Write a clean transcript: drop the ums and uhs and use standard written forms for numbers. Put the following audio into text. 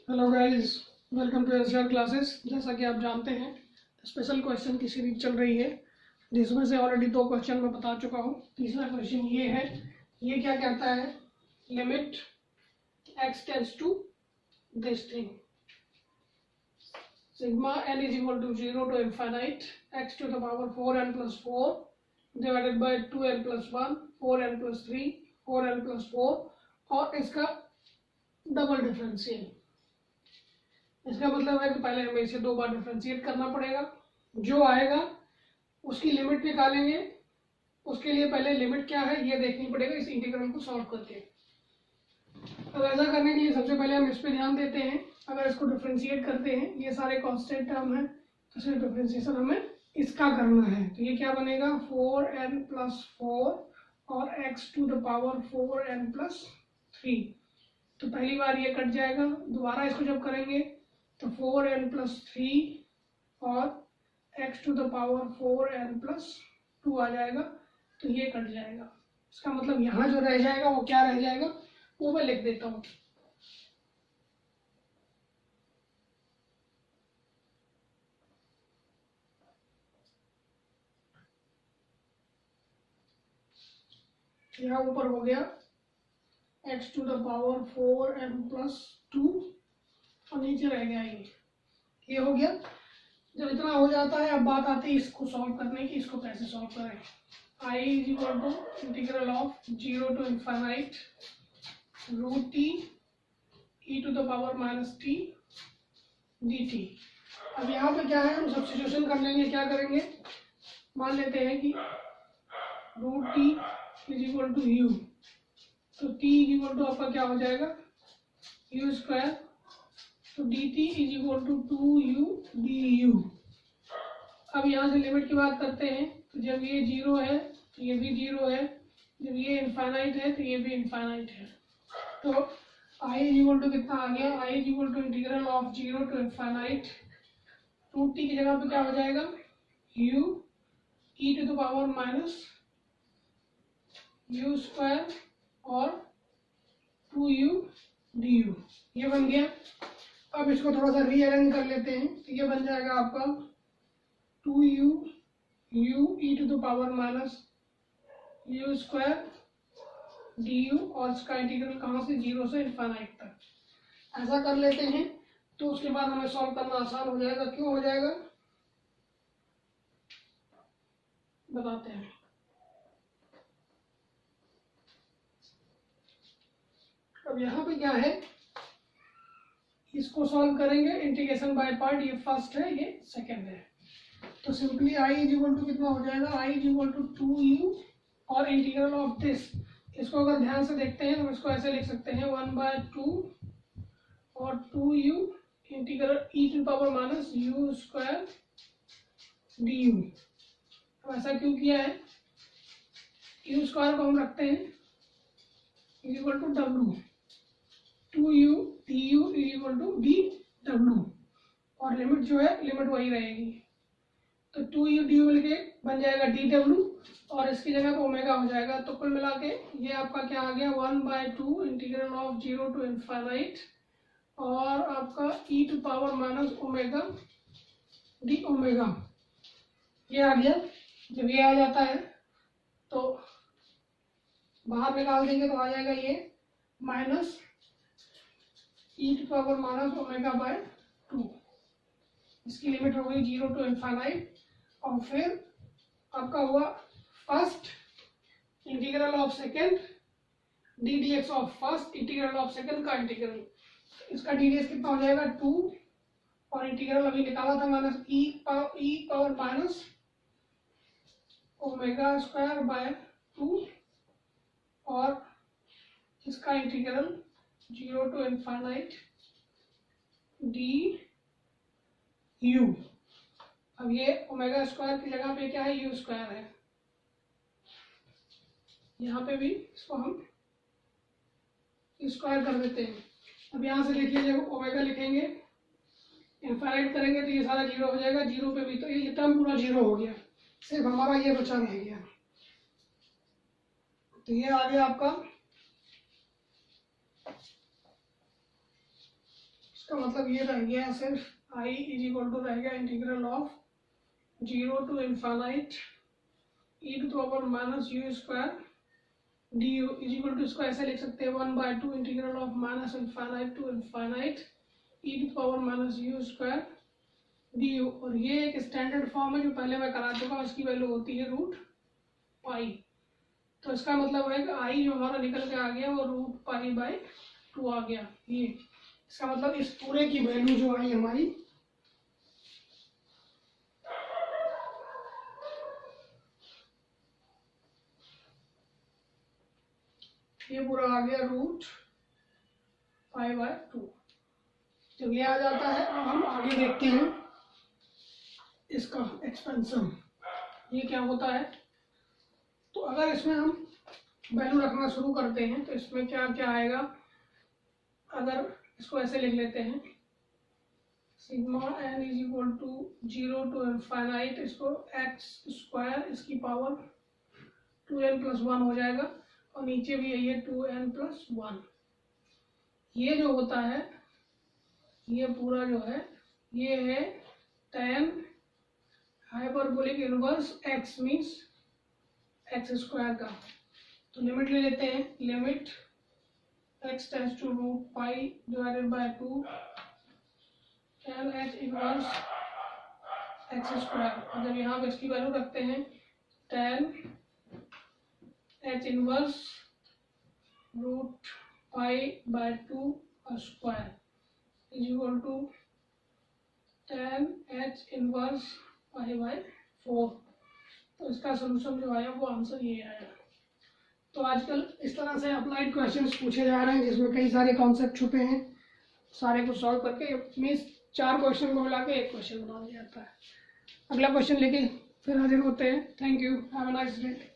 Hello guys, welcome to SR classes. जैसा कि आप जानते हैं, स्पेशल क्वेश्चन की सीरीज चल रही है, जिसमें से ऑलरेडी 2 क्वेश्चन मैं बता चुका हूँ। तीसरा क्वेश्चन ये है। ये क्या कहता है? Limit x tends to this thing sigma n is equal to 0 to infinite x to the power 4n plus 4 divided by 2n plus 1 4n plus 3 4n plus 4 और इसका डबल डिफरेंशियल। इसका मतलब है कि पहले हमें इसे 2 बार डिफरेंशिएट करना पड़ेगा। जो आएगा उसकी लिमिट निकालेंगे। उसके लिए पहले लिमिट क्या है ये देखनी पड़ेगा इस इंटीग्रल को सॉल्व करके। अब ऐसा करने के लिए सबसे पहले हम इस पे ध्यान देते हैं। अगर इसको डिफरेंशिएट करते हैं, ये सारे कांस्टेंट टर्म है, तो सिर्फ डिफरेंशिएशन हमें इसका करना है। तो ये क्या बनेगा? 4n प्लस 4 और x to the power 4n plus 3। तो पहली बार ये कट जाएगा। दोबारा इसको जब करेंगे तो 4n प्लस 3 और x to the power 4n plus 2 आ जाएगा। तो ये कट जाएगा। इसका मतलब यहाँ जो रह जाएगा वो क्या रह जाएगा, वो मैं लिख देता हूँ। यहाँ ऊपर हो गया x to the power 4n plus 2 और नीचे रह गया ये हो गया। जब इतना हो जाता है, अब बात आती है इसको सॉल्व करने की। इसको कैसे सॉल्व करें? I is equal to integral of 0 to infinite root t e to the power minus t dt। अब यहाँ पे क्या है, हम सब्स्टिट्यूशन कर लेंगे। क्या करेंगे? मान लेते हैं कि root t is equal to u, तो t इज इक्वल टू आपका क्या हो जाएगा? U square. तो dt is equal to 2u du। अब यहाँ से लिमिट की बात करते हैं। तो जब ये 0 है तो ये भी 0 है, जब ये इनफाइनाइट है तो ये भी इनफाइनाइट है। तो i इज इक्वल टू कितना आ गया? i is equal to integral of 0 to infinite root t की जगह पे क्या हो जाएगा? u e to the power minus u square और 2u du। ये बन गया। अब इसको थोड़ा सा रीअरेंज कर लेते हैं। तो ये बन जाएगा आपका 2u u e to the power minus u square du और इसका इंटीग्रल कहाँ से? 0 से इनफाइनाइट तक। ऐसा कर लेते हैं तो उसके बाद हमें सॉल्व करना आसान हो जाएगा। क्यों हो जाएगा बताते हैं। अब यहाँ पे क्या है, इसको सॉल्व करेंगे इंटीग्रेशन बाय पार्ट। ये फर्स्ट है, ये सेकंड है। तो simply i is equal to कितना हो जाएगा? i is equal to 2u और इंटीग्रल ऑफ दिस। इसको अगर ध्यान से देखते हैं तो इसको ऐसे लिख सकते हैं 1/2 और 2u integral e to power minus u square du। अब ऐसा क्यों किया है? u स्क्वायर को हम रखते हैं is equal to w, 2u du is equal to dw और लिमिट जो है लिमिट वही रहेगी। तो 2u du मिलके बन जाएगा dw और इसकी जगह पे ओमेगा हो जाएगा। तो कुल मिला के ये आपका क्या आ गया? 1/2 इंटीग्रल ऑफ 0 टू इनफाइनाइट और आपका e to power minus omega d omega. ये आ गया। जब ये आ जाता है तो बाहर निकाल देंगे तो आ जाएगा ये minus e to power minus omega by 2। इसकी लिमिट हो गई 0 टू इनफाइनाइट। और फिर आपका हुआ first integral of second d d x of first integral of second का इंटीग्रल। इसका डी डी एक्स कितना हो जाएगा? 2 और इंटीग्रल अभी निकाला था minus e power minus omega square by 2 और इसका integral 0 to infinite d u. अब ये ओमेगा स्क्वायर की जगह पे क्या है? यू स्क्वायर है। यहाँ पे भी इसको हम स्क्वायर कर देते हैं। अब यहाँ से देखिए, जब ओमेगा लिखेंगे इनफाइनाइट करेंगे तो ये सारा 0 हो जाएगा। 0 पे भी तो ये टर्म पूरा 0 हो गया, सिर्फ हमारा ये बचा रह गया। तो ये आ गया आपका इसका मतलब ये रह गया सिर्फ आई इज इक्वल टू रह गया integral of 0 to infinite e to the power minus u square du is equal to, इसको ऐसे लिख सकते हैं 1/2 integral of minus infinite to infinite e to the power minus u square du। और ये एक स्टैंडर्ड फॉर्म है जो पहले मैं करा चुका हूँ, इसकी वैल्यू होती है रूट पाई। तो इसका मतलब है कि आई जो हमारा निकल के आ गया वो रूट पाई बाई 2 आ गया। ये इसका मतलब इस पूरे की वैल्यू जो आई हमारी ये पूरा आ गया रूट पाई बाय 2। जब ये आ जाता है अब हम आगे देखते हैं इसका एक्सपेंशन, ये क्या होता है। तो अगर इसमें हम वैल्यू रखना शुरू करते हैं तो इसमें क्या क्या आएगा। अगर इसको ऐसे लिख लेते हैं sigma n is equal to 0 to infinite, इसको एक्स स्क्वायर इसकी पावर 2n + 1 हो जाएगा और नीचे भी है 2n + 1। ये जो होता है ये पूरा जो है ये है tan hyperbolic inverse x means x square का। तो लिमिट ले लेते हैं, limit x tends to root pi divided by 2 tan h inverse x square. और जब यहाँ पे इसकी वैल्यू रखते हैं tan h inverse root pi by 2 square is equal to tan h inverse pi by 4। तो इसका सोल्यूशन जो आया वो आंसर ये आया। तो आजकल इस तरह से अप्लाइड क्वेश्चंस पूछे जा रहे हैं जिसमें कई सारे कॉन्सेप्ट छुपे हैं, सारे को सॉल्व करके मीन्स 4 क्वेश्चन को मिला के एक क्वेश्चन बना दिया जाता है। अगला क्वेश्चन लेके फिर हाजिर होते हैं। Thank you, have a nice day.